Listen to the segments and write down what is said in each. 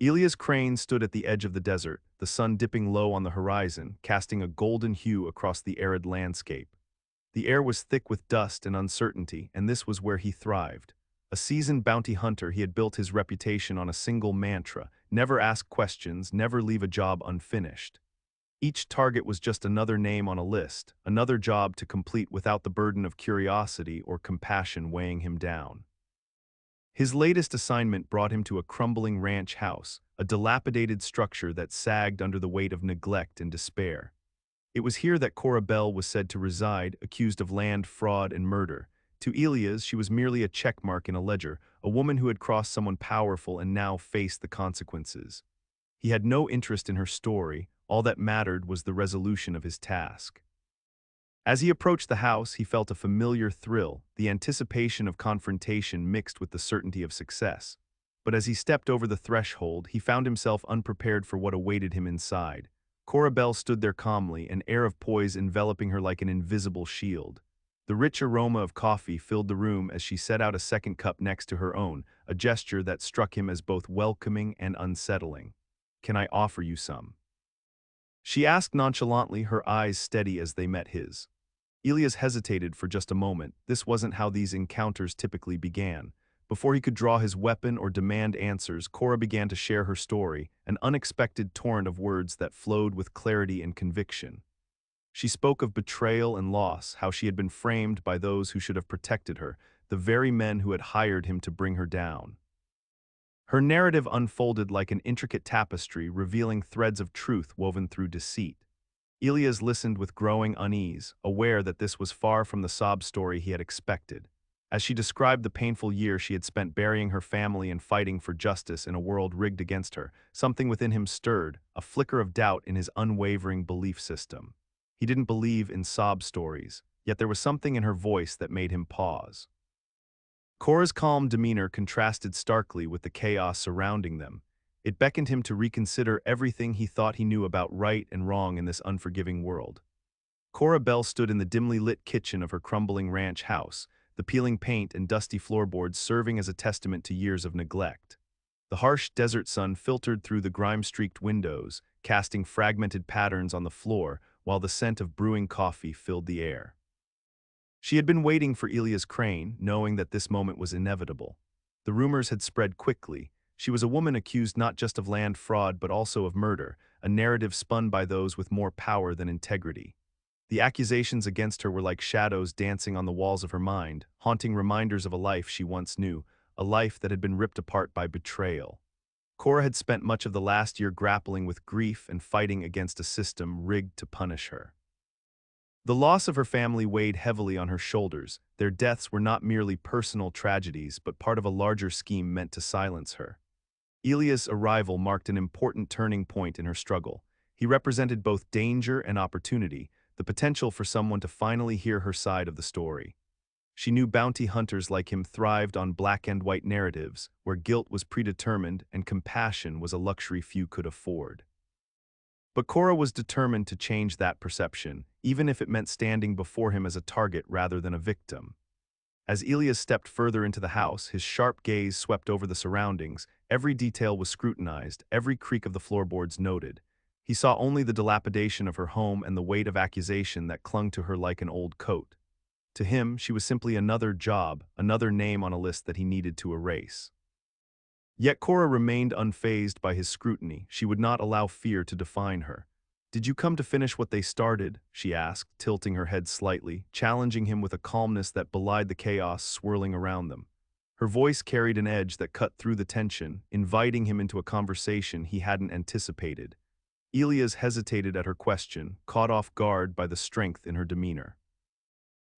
Elias Crane stood at the edge of the desert, the sun dipping low on the horizon, casting a golden hue across the arid landscape. The air was thick with dust and uncertainty, and this was where he thrived. A seasoned bounty hunter, he had built his reputation on a single mantra: never ask questions, never leave a job unfinished. Each target was just another name on a list, another job to complete without the burden of curiosity or compassion weighing him down. His latest assignment brought him to a crumbling ranch house, a dilapidated structure that sagged under the weight of neglect and despair. It was here that Cora Bell was said to reside, accused of land fraud and murder. To Elias, she was merely a checkmark in a ledger, a woman who had crossed someone powerful and now faced the consequences. He had no interest in her story, all that mattered was the resolution of his task. As he approached the house, he felt a familiar thrill, the anticipation of confrontation mixed with the certainty of success. But as he stepped over the threshold, he found himself unprepared for what awaited him inside. Cora Bell stood there calmly, an air of poise enveloping her like an invisible shield. The rich aroma of coffee filled the room as she set out a second cup next to her own, a gesture that struck him as both welcoming and unsettling. "Can I offer you some?" she asked nonchalantly, her eyes steady as they met his. Elias hesitated for just a moment. This wasn't how these encounters typically began. Before he could draw his weapon or demand answers, Cora began to share her story, an unexpected torrent of words that flowed with clarity and conviction. She spoke of betrayal and loss, how she had been framed by those who should have protected her, the very men who had hired him to bring her down. Her narrative unfolded like an intricate tapestry, revealing threads of truth woven through deceit. Elias listened with growing unease, aware that this was far from the sob story he had expected. As she described the painful year she had spent burying her family and fighting for justice in a world rigged against her, something within him stirred, a flicker of doubt in his unwavering belief system. He didn't believe in sob stories, yet there was something in her voice that made him pause. Cora's calm demeanor contrasted starkly with the chaos surrounding them. It beckoned him to reconsider everything he thought he knew about right and wrong in this unforgiving world. Cora Bell stood in the dimly lit kitchen of her crumbling ranch house, the peeling paint and dusty floorboards serving as a testament to years of neglect. The harsh desert sun filtered through the grime-streaked windows, casting fragmented patterns on the floor, while the scent of brewing coffee filled the air. She had been waiting for Elias Crane, knowing that this moment was inevitable. The rumors had spread quickly. She was a woman accused not just of land fraud but also of murder, a narrative spun by those with more power than integrity. The accusations against her were like shadows dancing on the walls of her mind, haunting reminders of a life she once knew, a life that had been ripped apart by betrayal. Cora had spent much of the last year grappling with grief and fighting against a system rigged to punish her. The loss of her family weighed heavily on her shoulders. Their deaths were not merely personal tragedies but part of a larger scheme meant to silence her. Elias' arrival marked an important turning point in her struggle. He represented both danger and opportunity, the potential for someone to finally hear her side of the story. She knew bounty hunters like him thrived on black-and-white narratives, where guilt was predetermined and compassion was a luxury few could afford. But Cora was determined to change that perception, even if it meant standing before him as a target rather than a victim. As Elias stepped further into the house, his sharp gaze swept over the surroundings. Every detail was scrutinized, every creak of the floorboards noted. He saw only the dilapidation of her home and the weight of accusation that clung to her like an old coat. To him, she was simply another job, another name on a list that he needed to erase. Yet Cora remained unfazed by his scrutiny. She would not allow fear to define her. "Did you come to finish what they started?" she asked, tilting her head slightly, challenging him with a calmness that belied the chaos swirling around them. Her voice carried an edge that cut through the tension, inviting him into a conversation he hadn't anticipated. Elias hesitated at her question, caught off guard by the strength in her demeanor.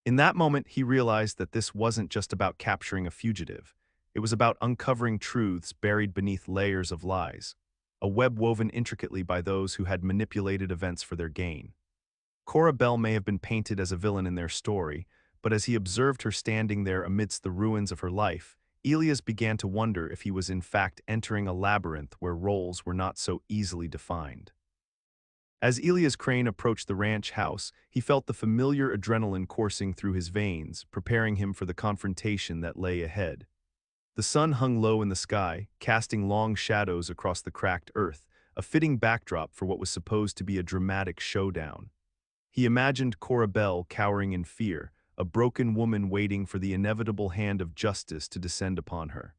In that moment, he realized that this wasn't just about capturing a fugitive. It was about uncovering truths buried beneath layers of lies, a web woven intricately by those who had manipulated events for their gain. Cora Bell may have been painted as a villain in their story, but as he observed her standing there amidst the ruins of her life, Elias began to wonder if he was in fact entering a labyrinth where roles were not so easily defined. As Elias Crane approached the ranch house, he felt the familiar adrenaline coursing through his veins, preparing him for the confrontation that lay ahead. The sun hung low in the sky, casting long shadows across the cracked earth, a fitting backdrop for what was supposed to be a dramatic showdown. He imagined Cora Bell cowering in fear, a broken woman waiting for the inevitable hand of justice to descend upon her.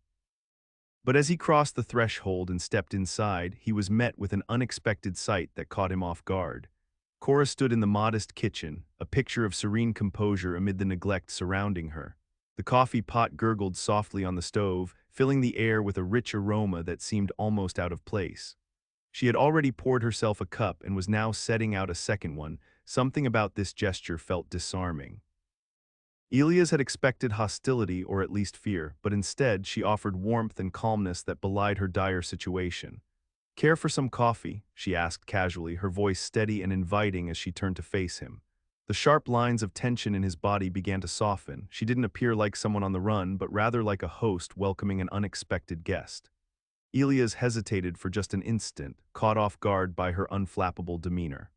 But as he crossed the threshold and stepped inside, he was met with an unexpected sight that caught him off guard. Cora stood in the modest kitchen, a picture of serene composure amid the neglect surrounding her. The coffee pot gurgled softly on the stove, filling the air with a rich aroma that seemed almost out of place. She had already poured herself a cup and was now setting out a second one. Something about this gesture felt disarming. Elias had expected hostility or at least fear, but instead she offered warmth and calmness that belied her dire situation. "Care for some coffee?" she asked casually, her voice steady and inviting as she turned to face him. The sharp lines of tension in his body began to soften. She didn't appear like someone on the run, but rather like a host welcoming an unexpected guest. Elias hesitated for just an instant, caught off guard by her unflappable demeanor.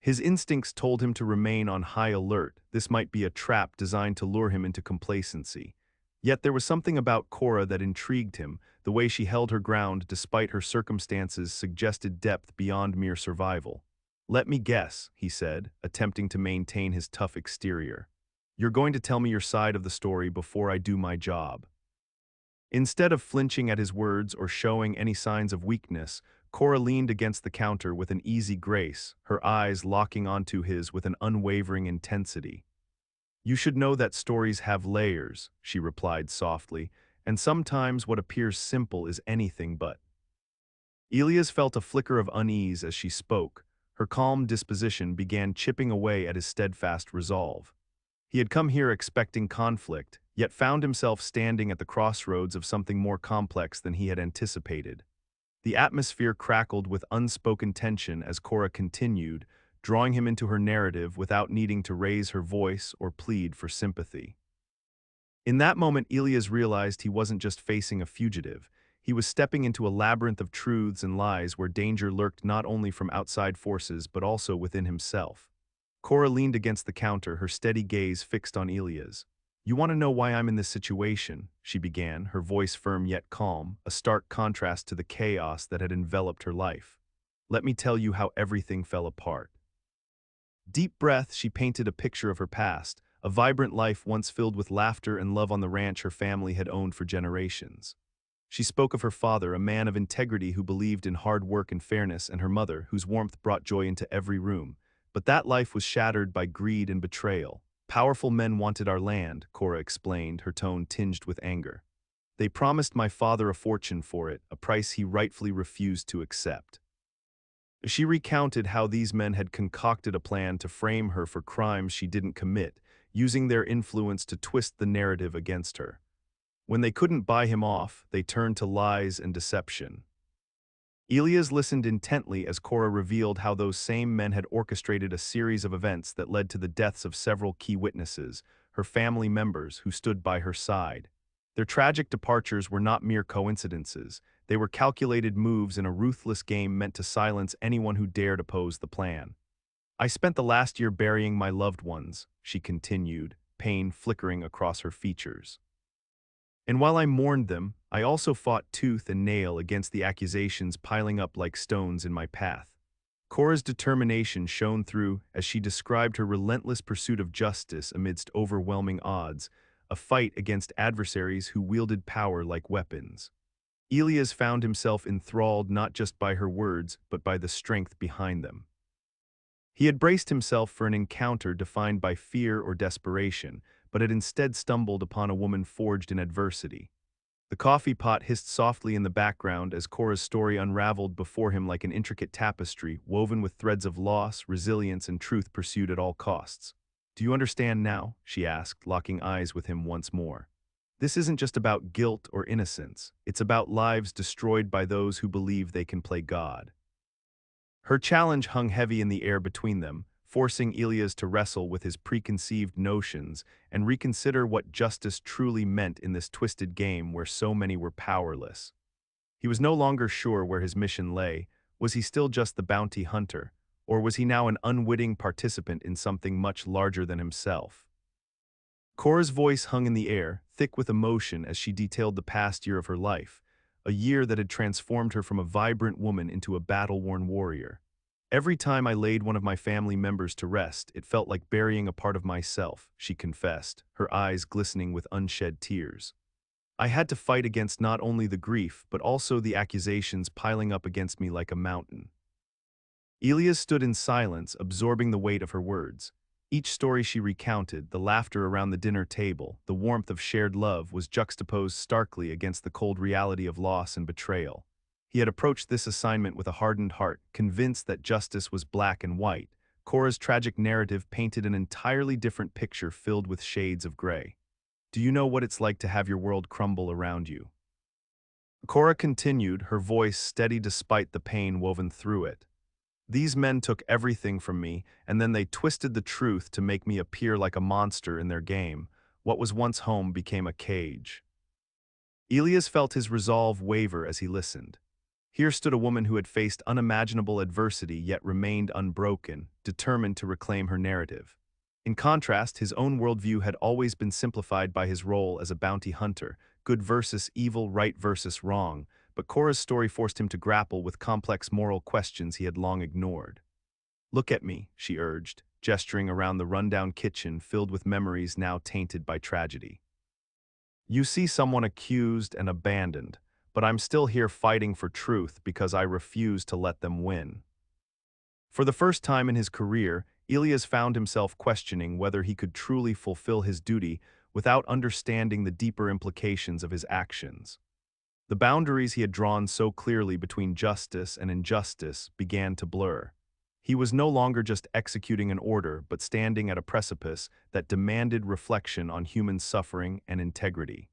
His instincts told him to remain on high alert. This might be a trap designed to lure him into complacency. Yet there was something about Cora that intrigued him. The way she held her ground despite her circumstances suggested depth beyond mere survival. "Let me guess," he said, attempting to maintain his tough exterior. "You're going to tell me your side of the story before I do my job." Instead of flinching at his words or showing any signs of weakness, Cora leaned against the counter with an easy grace, her eyes locking onto his with an unwavering intensity. "You should know that stories have layers," she replied softly, "and sometimes what appears simple is anything but." Elias felt a flicker of unease as she spoke. Her calm disposition began chipping away at his steadfast resolve. He had come here expecting conflict, yet found himself standing at the crossroads of something more complex than he had anticipated. The atmosphere crackled with unspoken tension as Cora continued, drawing him into her narrative without needing to raise her voice or plead for sympathy. In that moment, Elias realized he wasn't just facing a fugitive. He was stepping into a labyrinth of truths and lies where danger lurked not only from outside forces but also within himself. Cora leaned against the counter, her steady gaze fixed on Elias. "You want to know why I'm in this situation?" she began, her voice firm yet calm, a stark contrast to the chaos that had enveloped her life. "Let me tell you how everything fell apart." Deep breath, she painted a picture of her past, a vibrant life once filled with laughter and love on the ranch her family had owned for generations. She spoke of her father, a man of integrity who believed in hard work and fairness, and her mother, whose warmth brought joy into every room. But that life was shattered by greed and betrayal. "Powerful men wanted our land," Cora explained, her tone tinged with anger. "They promised my father a fortune for it, a price he rightfully refused to accept." She recounted how these men had concocted a plan to frame her for crimes she didn't commit, using their influence to twist the narrative against her. When they couldn't buy him off, they turned to lies and deception. Elias listened intently as Cora revealed how those same men had orchestrated a series of events that led to the deaths of several key witnesses, her family members who stood by her side. Their tragic departures were not mere coincidences. They were calculated moves in a ruthless game meant to silence anyone who dared oppose the plan. "I spent the last year burying my loved ones," she continued, pain flickering across her features. "And while I mourned them, I also fought tooth and nail against the accusations piling up like stones in my path." Cora's determination shone through as she described her relentless pursuit of justice amidst overwhelming odds, a fight against adversaries who wielded power like weapons. Elias found himself enthralled not just by her words, but by the strength behind them. He had braced himself for an encounter defined by fear or desperation, but had instead stumbled upon a woman forged in adversity. The coffee pot hissed softly in the background as Cora's story unraveled before him like an intricate tapestry, woven with threads of loss, resilience, and truth pursued at all costs. "Do you understand now?" she asked, locking eyes with him once more. "This isn't just about guilt or innocence. It's about lives destroyed by those who believe they can play God." Her challenge hung heavy in the air between them, forcing Elias to wrestle with his preconceived notions and reconsider what justice truly meant in this twisted game where so many were powerless. He was no longer sure where his mission lay. Was he still just the bounty hunter, or was he now an unwitting participant in something much larger than himself? Cora's voice hung in the air, thick with emotion as she detailed the past year of her life, a year that had transformed her from a vibrant woman into a battle-worn warrior. Every time I laid one of my family members to rest, it felt like burying a part of myself, she confessed, her eyes glistening with unshed tears. I had to fight against not only the grief, but also the accusations piling up against me like a mountain. Elias stood in silence, absorbing the weight of her words. Each story she recounted, the laughter around the dinner table, the warmth of shared love, was juxtaposed starkly against the cold reality of loss and betrayal. He had approached this assignment with a hardened heart, convinced that justice was black and white. Cora's tragic narrative painted an entirely different picture filled with shades of gray. Do you know what it's like to have your world crumble around you? Cora continued, her voice steady despite the pain woven through it. These men took everything from me, and then they twisted the truth to make me appear like a monster in their game. What was once home became a cage. Elias felt his resolve waver as he listened. Here stood a woman who had faced unimaginable adversity yet remained unbroken, determined to reclaim her narrative. In contrast, his own worldview had always been simplified by his role as a bounty hunter, good versus evil, right versus wrong, but Cora's story forced him to grapple with complex moral questions he had long ignored. Look at me, she urged, gesturing around the rundown kitchen filled with memories now tainted by tragedy. You see someone accused and abandoned, but I'm still here fighting for truth because I refuse to let them win. For the first time in his career, Elias found himself questioning whether he could truly fulfill his duty without understanding the deeper implications of his actions. The boundaries he had drawn so clearly between justice and injustice began to blur. He was no longer just executing an order, but standing at a precipice that demanded reflection on human suffering and integrity.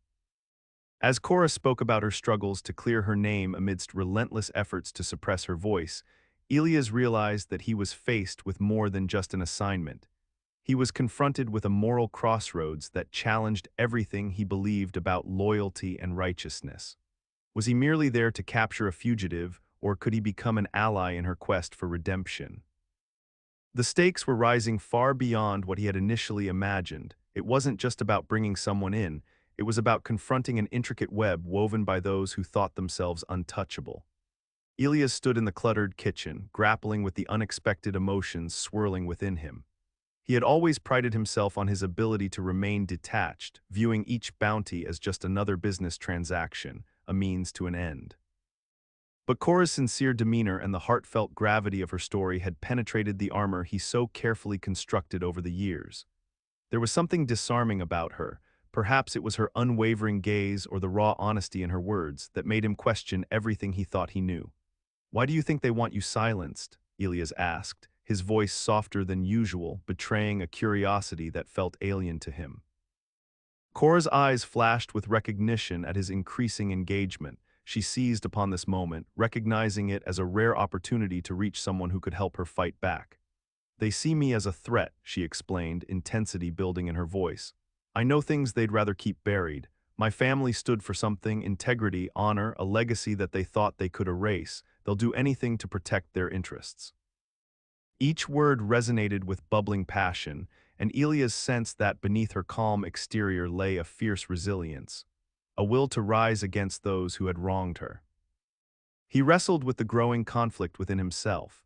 As Cora spoke about her struggles to clear her name amidst relentless efforts to suppress her voice, Elias realized that he was faced with more than just an assignment. He was confronted with a moral crossroads that challenged everything he believed about loyalty and righteousness. Was he merely there to capture a fugitive, or could he become an ally in her quest for redemption? The stakes were rising far beyond what he had initially imagined. It wasn't just about bringing someone in, it was about confronting an intricate web woven by those who thought themselves untouchable. Elias stood in the cluttered kitchen, grappling with the unexpected emotions swirling within him. He had always prided himself on his ability to remain detached, viewing each bounty as just another business transaction, a means to an end. But Cora's sincere demeanor and the heartfelt gravity of her story had penetrated the armor he so carefully constructed over the years. There was something disarming about her. Perhaps it was her unwavering gaze or the raw honesty in her words that made him question everything he thought he knew. "Why do you think they want you silenced?" Elias asked, his voice softer than usual, betraying a curiosity that felt alien to him. Cora's eyes flashed with recognition at his increasing engagement. She seized upon this moment, recognizing it as a rare opportunity to reach someone who could help her fight back. "They see me as a threat," she explained, intensity building in her voice. "I know things they'd rather keep buried. My family stood for something, integrity, honor, a legacy that they thought they could erase. They'll do anything to protect their interests." Each word resonated with bubbling passion, and Elias sensed that beneath her calm exterior lay a fierce resilience, a will to rise against those who had wronged her. He wrestled with the growing conflict within himself.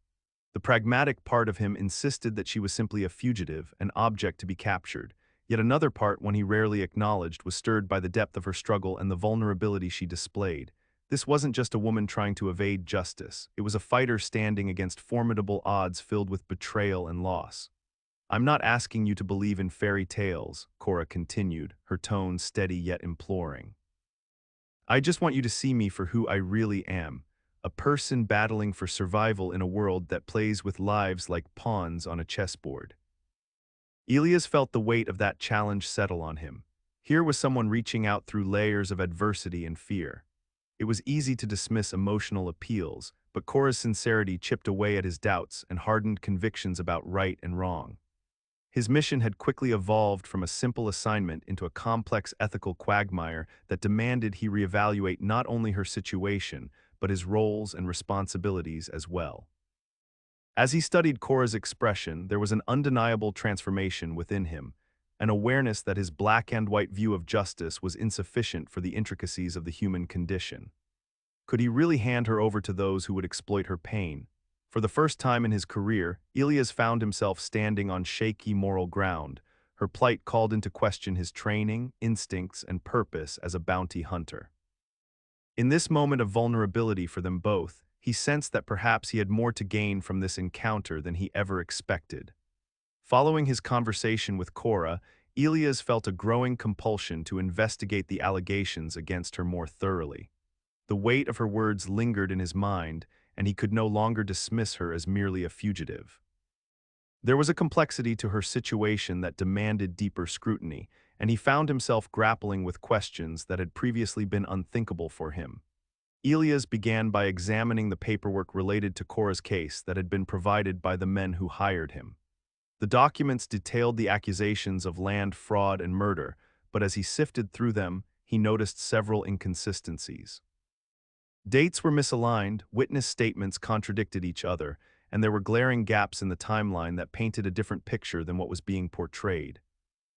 The pragmatic part of him insisted that she was simply a fugitive, an object to be captured, yet another part, one he rarely acknowledged, was stirred by the depth of her struggle and the vulnerability she displayed. This wasn't just a woman trying to evade justice, it was a fighter standing against formidable odds filled with betrayal and loss. "I'm not asking you to believe in fairy tales," Cora continued, her tone steady yet imploring. "I just want you to see me for who I really am, a person battling for survival in a world that plays with lives like pawns on a chessboard." Elias felt the weight of that challenge settle on him. Here was someone reaching out through layers of adversity and fear. It was easy to dismiss emotional appeals, but Cora's sincerity chipped away at his doubts and hardened convictions about right and wrong. His mission had quickly evolved from a simple assignment into a complex ethical quagmire that demanded he reevaluate not only her situation, but his roles and responsibilities as well. As he studied Cora's expression, there was an undeniable transformation within him, an awareness that his black and white view of justice was insufficient for the intricacies of the human condition. Could he really hand her over to those who would exploit her pain? For the first time in his career, Elias found himself standing on shaky moral ground. Her plight called into question his training, instincts, and purpose as a bounty hunter. In this moment of vulnerability for them both, he sensed that perhaps he had more to gain from this encounter than he ever expected. Following his conversation with Cora, Elias felt a growing compulsion to investigate the allegations against her more thoroughly. The weight of her words lingered in his mind, and he could no longer dismiss her as merely a fugitive. There was a complexity to her situation that demanded deeper scrutiny, and he found himself grappling with questions that had previously been unthinkable for him. Elias began by examining the paperwork related to Cora's case that had been provided by the men who hired him. The documents detailed the accusations of land fraud and murder, but as he sifted through them, he noticed several inconsistencies. Dates were misaligned, witness statements contradicted each other, and there were glaring gaps in the timeline that painted a different picture than what was being portrayed.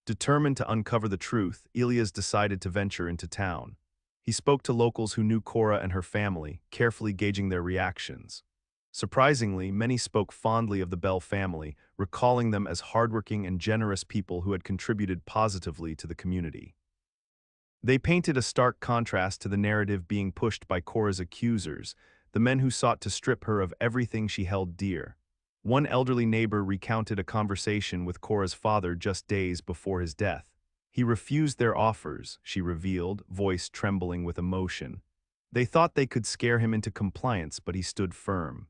Determined to uncover the truth, Elias decided to venture into town. He spoke to locals who knew Cora and her family, carefully gauging their reactions. Surprisingly, many spoke fondly of the Bell family, recalling them as hardworking and generous people who had contributed positively to the community. They painted a stark contrast to the narrative being pushed by Cora's accusers, the men who sought to strip her of everything she held dear. One elderly neighbor recounted a conversation with Cora's father just days before his death. He refused their offers, she revealed, voice trembling with emotion. They thought they could scare him into compliance, but he stood firm.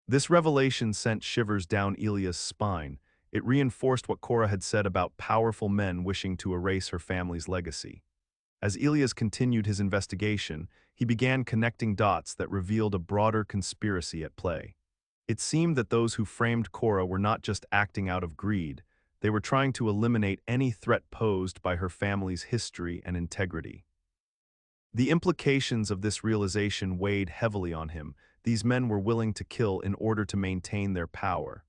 This revelation sent shivers down Elias' spine. It reinforced what Cora had said about powerful men wishing to erase her family's legacy. As Elias continued his investigation, he began connecting dots that revealed a broader conspiracy at play. It seemed that those who framed Cora were not just acting out of greed, they were trying to eliminate any threat posed by her family's history and integrity. The implications of this realization weighed heavily on him. These men were willing to kill in order to maintain their power.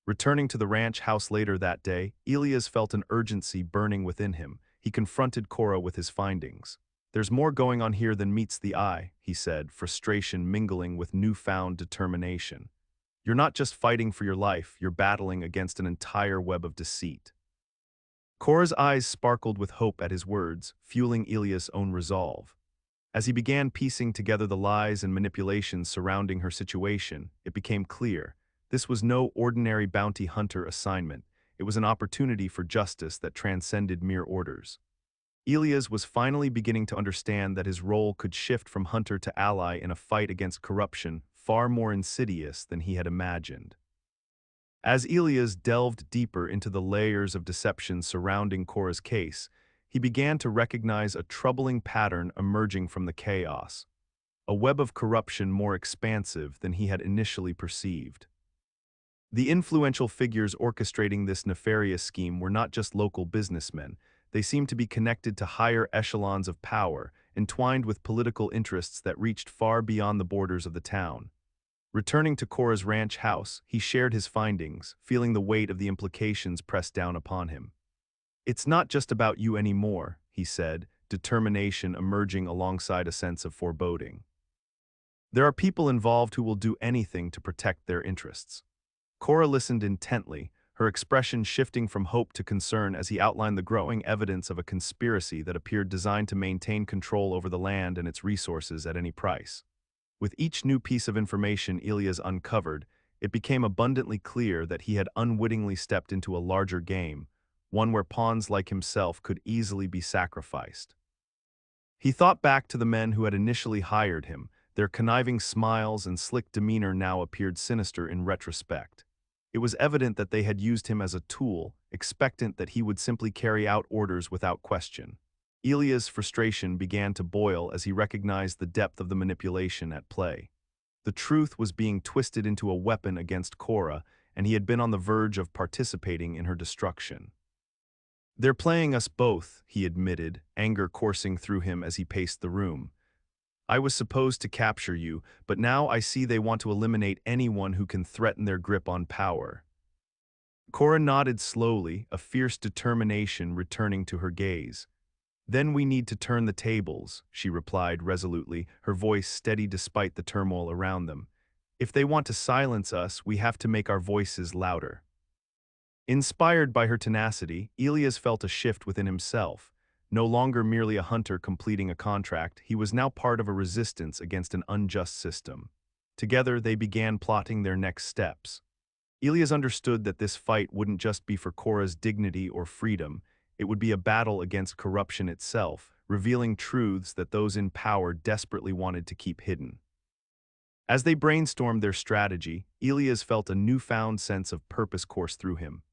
Returning to the ranch house later that day, Elias felt an urgency burning within him. He confronted Cora with his findings. "There's more going on here than meets the eye," he said, frustration mingling with newfound determination. "You're not just fighting for your life, you're battling against an entire web of deceit." Cora's eyes sparkled with hope at his words, fueling Elias' own resolve. As he began piecing together the lies and manipulations surrounding her situation, it became clear. This was no ordinary bounty hunter assignment. It was an opportunity for justice that transcended mere orders. Elias was finally beginning to understand that his role could shift from hunter to ally in a fight against corruption far more insidious than he had imagined. As Elias delved deeper into the layers of deception surrounding Cora's case, he began to recognize a troubling pattern emerging from the chaos, a web of corruption more expansive than he had initially perceived. The influential figures orchestrating this nefarious scheme were not just local businessmen. They seemed to be connected to higher echelons of power, entwined with political interests that reached far beyond the borders of the town. Returning to Cora's ranch house, he shared his findings, feeling the weight of the implications pressed down upon him. "It's not just about you anymore," he said, determination emerging alongside a sense of foreboding. "There are people involved who will do anything to protect their interests." Cora listened intently, her expression shifting from hope to concern as he outlined the growing evidence of a conspiracy that appeared designed to maintain control over the land and its resources at any price. With each new piece of information Elias uncovered, it became abundantly clear that he had unwittingly stepped into a larger game, one where pawns like himself could easily be sacrificed. He thought back to the men who had initially hired him. Their conniving smiles and slick demeanor now appeared sinister in retrospect. It was evident that they had used him as a tool, expectant that he would simply carry out orders without question. Elias' frustration began to boil as he recognized the depth of the manipulation at play. The truth was being twisted into a weapon against Cora, and he had been on the verge of participating in her destruction. "They're playing us both," he admitted, anger coursing through him as he paced the room. "I was supposed to capture you, but now I see they want to eliminate anyone who can threaten their grip on power." Cora nodded slowly, a fierce determination returning to her gaze. Then we need to turn the tables, she replied resolutely, her voice steady despite the turmoil around them. If they want to silence us, we have to make our voices louder. Inspired by her tenacity, Elias felt a shift within himself. No longer merely a hunter completing a contract, he was now part of a resistance against an unjust system. Together, they began plotting their next steps. Elias understood that this fight wouldn't just be for Cora's dignity or freedom, it would be a battle against corruption itself, revealing truths that those in power desperately wanted to keep hidden. As they brainstormed their strategy, Elias felt a newfound sense of purpose course through him.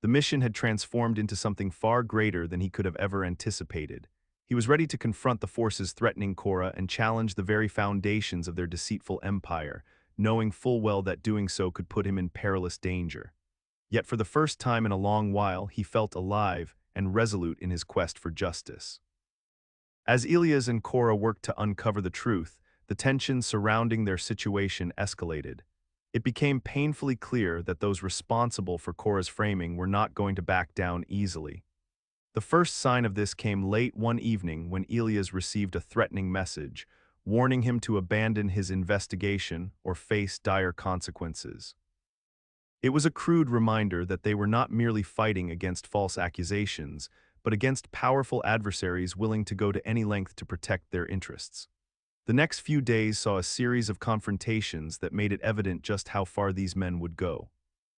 The mission had transformed into something far greater than he could have ever anticipated. He was ready to confront the forces threatening Cora and challenge the very foundations of their deceitful empire, knowing full well that doing so could put him in perilous danger. Yet for the first time in a long while, he felt alive and resolute in his quest for justice. As Elias and Cora worked to uncover the truth, the tension surrounding their situation escalated. It became painfully clear that those responsible for Cora's framing were not going to back down easily. The first sign of this came late one evening when Elias received a threatening message, warning him to abandon his investigation or face dire consequences. It was a crude reminder that they were not merely fighting against false accusations, but against powerful adversaries willing to go to any length to protect their interests. The next few days saw a series of confrontations that made it evident just how far these men would go.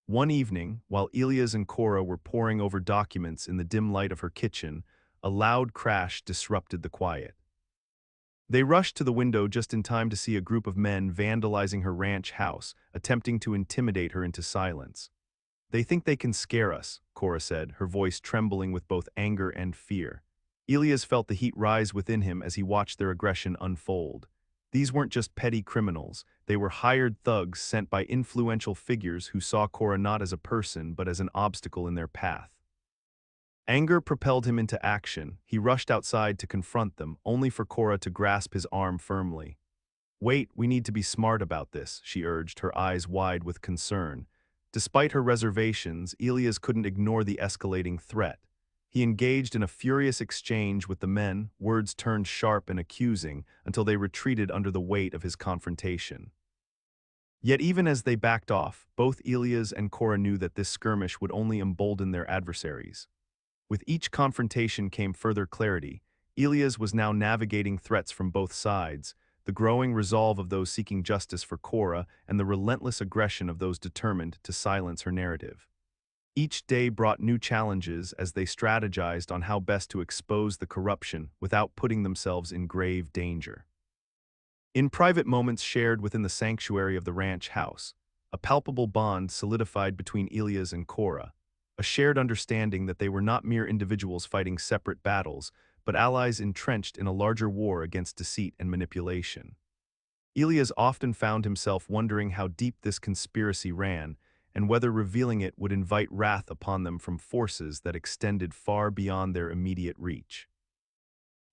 One evening, while Elias and Cora were poring over documents in the dim light of her kitchen, a loud crash disrupted the quiet. They rushed to the window just in time to see a group of men vandalizing her ranch house, attempting to intimidate her into silence. "They think they can scare us," Cora said, her voice trembling with both anger and fear. Elias felt the heat rise within him as he watched their aggression unfold. These weren't just petty criminals, they were hired thugs sent by influential figures who saw Cora not as a person but as an obstacle in their path. Anger propelled him into action. He rushed outside to confront them, only for Cora to grasp his arm firmly. "Wait, we need to be smart about this," she urged, her eyes wide with concern. Despite her reservations, Elias couldn't ignore the escalating threat. He engaged in a furious exchange with the men, words turned sharp and accusing, until they retreated under the weight of his confrontation. Yet even as they backed off, both Elias and Cora knew that this skirmish would only embolden their adversaries. With each confrontation came further clarity. Elias was now navigating threats from both sides, the growing resolve of those seeking justice for Cora and the relentless aggression of those determined to silence her narrative. Each day brought new challenges as they strategized on how best to expose the corruption without putting themselves in grave danger. In private moments shared within the sanctuary of the ranch house, a palpable bond solidified between Elias and Cora, a shared understanding that they were not mere individuals fighting separate battles, but allies entrenched in a larger war against deceit and manipulation. Elias often found himself wondering how deep this conspiracy ran, and whether revealing it would invite wrath upon them from forces that extended far beyond their immediate reach.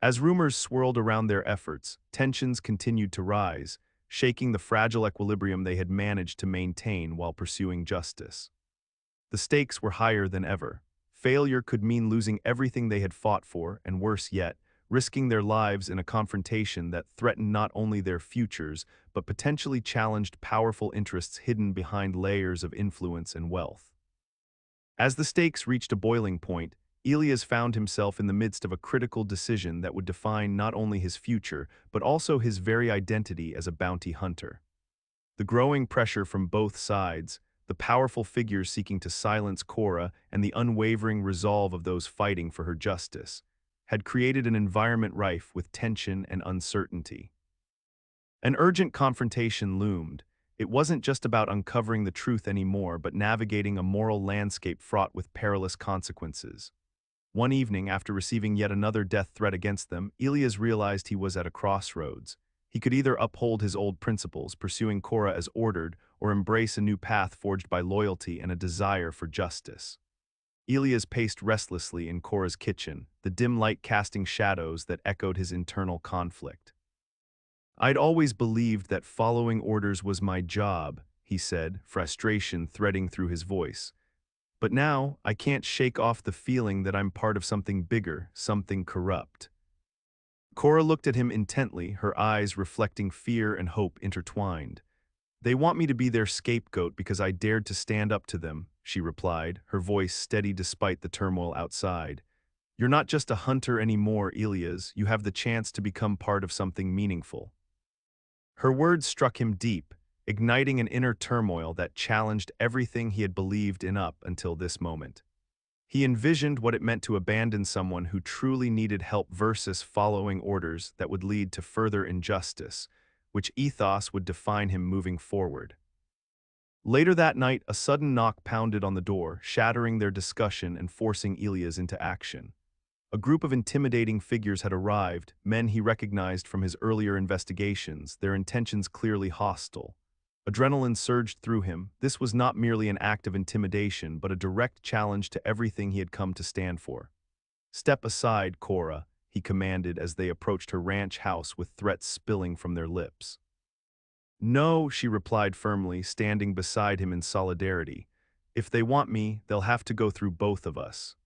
As rumors swirled around their efforts, tensions continued to rise, shaking the fragile equilibrium they had managed to maintain while pursuing justice. The stakes were higher than ever. Failure could mean losing everything they had fought for, and worse yet, risking their lives in a confrontation that threatened not only their futures, but potentially challenged powerful interests hidden behind layers of influence and wealth. As the stakes reached a boiling point, Elias found himself in the midst of a critical decision that would define not only his future, but also his very identity as a bounty hunter. The growing pressure from both sides, the powerful figures seeking to silence Cora, and the unwavering resolve of those fighting for her justice, had created an environment rife with tension and uncertainty. An urgent confrontation loomed. It wasn't just about uncovering the truth anymore, but navigating a moral landscape fraught with perilous consequences. One evening, after receiving yet another death threat against them, Elias realized he was at a crossroads. He could either uphold his old principles, pursuing Cora as ordered, or embrace a new path forged by loyalty and a desire for justice. Elias paced restlessly in Cora's kitchen, the dim light casting shadows that echoed his internal conflict. "I'd always believed that following orders was my job," he said, frustration threading through his voice. But now, I can't shake off the feeling that I'm part of something bigger, something corrupt. Cora looked at him intently, her eyes reflecting fear and hope intertwined. They want me to be their scapegoat because I dared to stand up to them, she replied, her voice steady despite the turmoil outside. You're not just a hunter anymore, Elias. You have the chance to become part of something meaningful. Her words struck him deep, igniting an inner turmoil that challenged everything he had believed in up until this moment. He envisioned what it meant to abandon someone who truly needed help versus following orders that would lead to further injustice, which ethos would define him moving forward. Later that night, a sudden knock pounded on the door, shattering their discussion and forcing Elias into action. A group of intimidating figures had arrived, men he recognized from his earlier investigations, their intentions clearly hostile. Adrenaline surged through him. This was not merely an act of intimidation, but a direct challenge to everything he had come to stand for. "Step aside, Cora," he commanded as they approached her ranch house with threats spilling from their lips. "No," she replied firmly, standing beside him in solidarity. "If they want me, they'll have to go through both of us."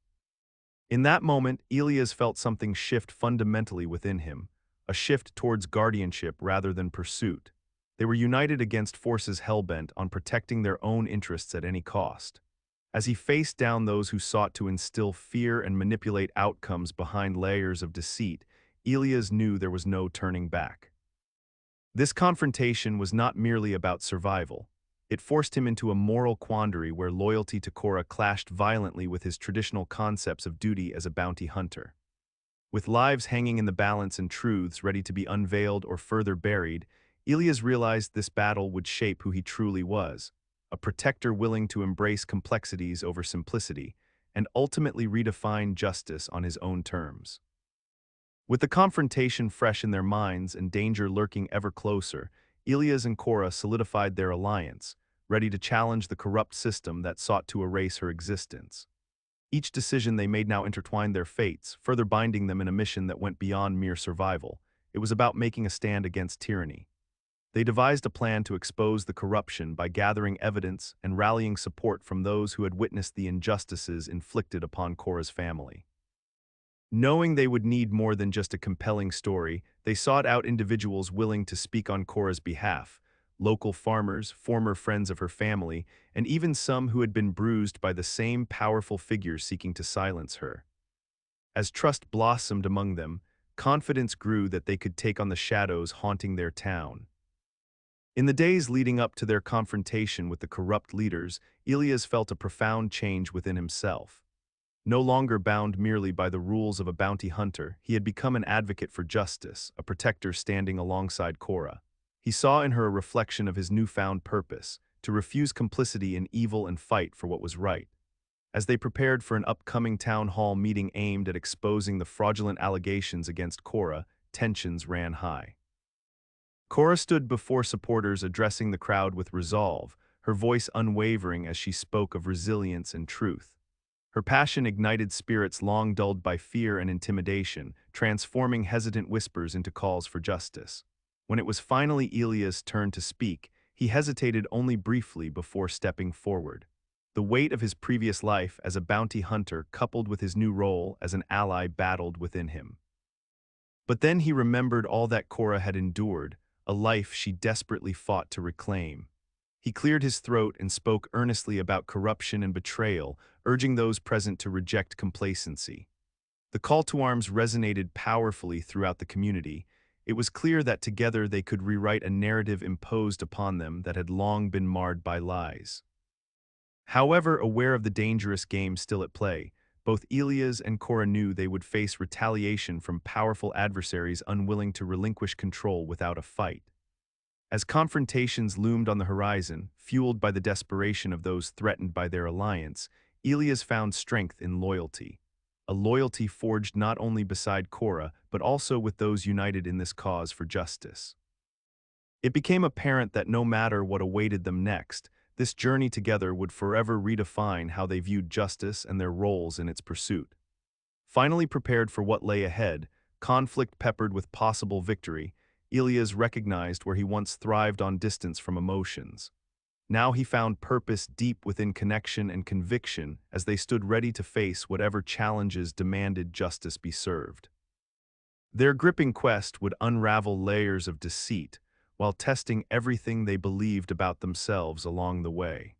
In that moment, Elias felt something shift fundamentally within him, a shift towards guardianship rather than pursuit. They were united against forces hell-bent on protecting their own interests at any cost. As he faced down those who sought to instill fear and manipulate outcomes behind layers of deceit, Elias knew there was no turning back. This confrontation was not merely about survival. It forced him into a moral quandary where loyalty to Cora clashed violently with his traditional concepts of duty as a bounty hunter. With lives hanging in the balance and truths ready to be unveiled or further buried, Elias realized this battle would shape who he truly was, a protector willing to embrace complexities over simplicity, and ultimately redefine justice on his own terms. With the confrontation fresh in their minds and danger lurking ever closer, Elias and Cora solidified their alliance, ready to challenge the corrupt system that sought to erase her existence. Each decision they made now intertwined their fates, further binding them in a mission that went beyond mere survival. It was about making a stand against tyranny. They devised a plan to expose the corruption by gathering evidence and rallying support from those who had witnessed the injustices inflicted upon Cora's family. Knowing they would need more than just a compelling story, they sought out individuals willing to speak on Cora's behalf, local farmers, former friends of her family, and even some who had been bruised by the same powerful figures seeking to silence her. As trust blossomed among them, confidence grew that they could take on the shadows haunting their town. In the days leading up to their confrontation with the corrupt leaders, Elias felt a profound change within himself. No longer bound merely by the rules of a bounty hunter, he had become an advocate for justice, a protector standing alongside Cora. He saw in her a reflection of his newfound purpose, to refuse complicity in evil and fight for what was right. As they prepared for an upcoming town hall meeting aimed at exposing the fraudulent allegations against Cora, tensions ran high. Cora stood before supporters addressing the crowd with resolve, her voice unwavering as she spoke of resilience and truth. Her passion ignited spirits long dulled by fear and intimidation, transforming hesitant whispers into calls for justice. When it was finally Elias' turn to speak, he hesitated only briefly before stepping forward. The weight of his previous life as a bounty hunter coupled with his new role as an ally battled within him. But then he remembered all that Cora had endured, a life she desperately fought to reclaim. He cleared his throat and spoke earnestly about corruption and betrayal, urging those present to reject complacency. The call to arms resonated powerfully throughout the community. It was clear that together they could rewrite a narrative imposed upon them that had long been marred by lies. However, aware of the dangerous game still at play, both Elias and Cora knew they would face retaliation from powerful adversaries unwilling to relinquish control without a fight. As confrontations loomed on the horizon, fueled by the desperation of those threatened by their alliance, Elias found strength in loyalty. A loyalty forged not only beside Cora, but also with those united in this cause for justice. It became apparent that no matter what awaited them next, this journey together would forever redefine how they viewed justice and their roles in its pursuit. Finally prepared for what lay ahead, conflict peppered with possible victory, Elias recognized where he once thrived on distance from emotions. Now he found purpose deep within connection and conviction as they stood ready to face whatever challenges demanded justice be served. Their gripping quest would unravel layers of deceit while testing everything they believed about themselves along the way.